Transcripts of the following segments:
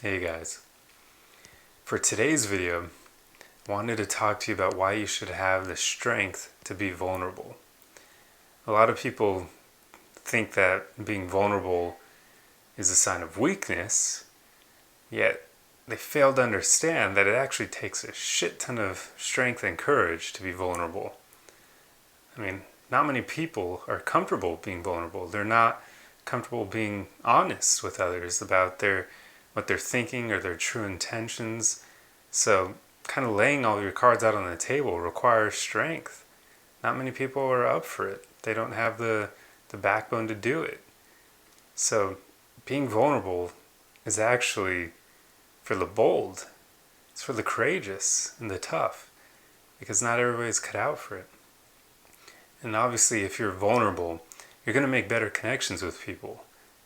Hey guys, for today's video, I wanted to talk to you about why you should have the strength to be vulnerable. A lot of people think that being vulnerable is a sign of weakness, yet they fail to understand that it actually takes a shit ton of strength and courage to be vulnerable. I mean, not many people are comfortable being vulnerable. They're not comfortable being honest with others about what they're thinking or their true intentions. So, kind of laying all your cards out on the table requires strength. Not many people are up for it. They don't have the backbone to do it. So, being vulnerable is actually for the bold. It's for the courageous and the tough, because not everybody's cut out for it. And obviously, if you're vulnerable, you're going to make better connections with people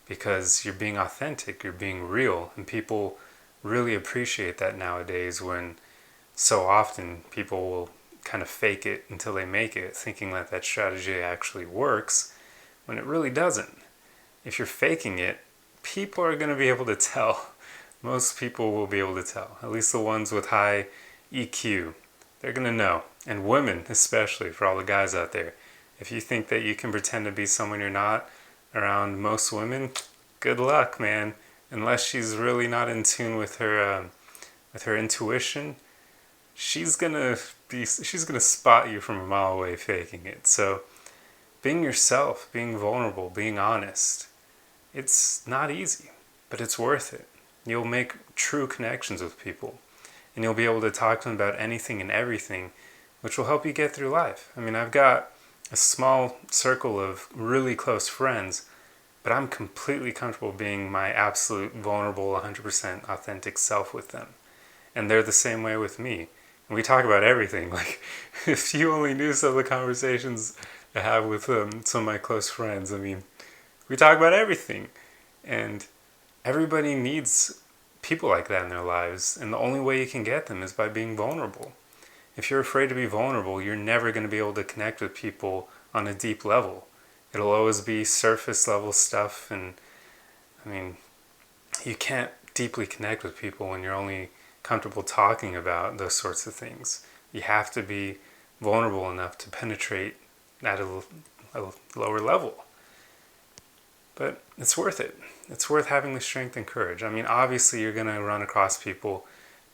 because you're being authentic, you're being real, and people really appreciate that nowadays when so often people will kind of fake it until they make it, thinking that that strategy actually works when it really doesn't. If you're faking it, people are going to be able to tell. Most people will be able to tell, at least the ones with high EQ. They're going to know. And women, especially, for all the guys out there. If you think that you can pretend to be someone you're not around most women, good luck, man. Unless she's really not in tune with her intuition, she's gonna spot you from a mile away faking it. So, being yourself, being vulnerable, being honest, it's not easy, but it's worth it. You'll make true connections with people, and you'll be able to talk to them about anything and everything, which will help you get through life. I mean, I've got a small circle of really close friends, but I'm completely comfortable being my absolute vulnerable 100% authentic self with them. And they're the same way with me. And we talk about everything. Like, if you only knew some of the conversations I have with some of my close friends, I mean, we talk about everything. And everybody needs people like that in their lives. And the only way you can get them is by being vulnerable. If you're afraid to be vulnerable, you're never going to be able to connect with people on a deep level. It'll always be surface level stuff, and I mean, you can't deeply connect with people when you're only comfortable talking about those sorts of things. You have to be vulnerable enough to penetrate at a lower level. But it's worth it. It's worth having the strength and courage. I mean, obviously you're going to run across people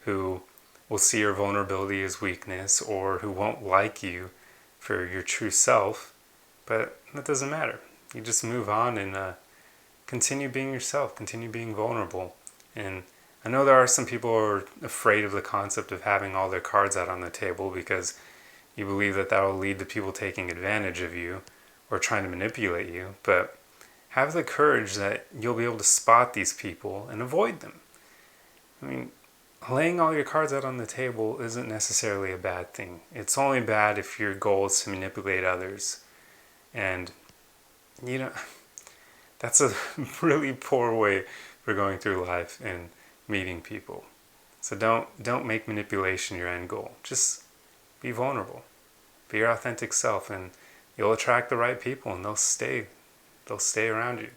who will see your vulnerability as weakness or who won't like you for your true self, but that doesn't matter. You just move on and continue being yourself, continue being vulnerable. And I know there are some people who are afraid of the concept of having all their cards out on the table because you believe that will lead to people taking advantage of you or trying to manipulate you, but have the courage that you'll be able to spot these people and avoid them. I mean, laying all your cards out on the table isn't necessarily a bad thing. It's only bad if your goal is to manipulate others. And, that's a really poor way for going through life and meeting people. So don't make manipulation your end goal. Just be vulnerable. Be your authentic self, and you'll attract the right people, and they'll stay around you.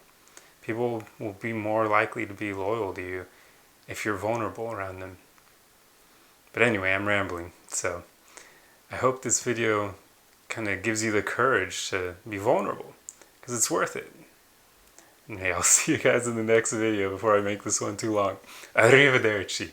People will be more likely to be loyal to you if you're vulnerable around them. But anyway, I'm rambling, so I hope this video kind of gives you the courage to be vulnerable, because it's worth it. And hey, I'll see you guys in the next video before I make this one too long. Arrivederci.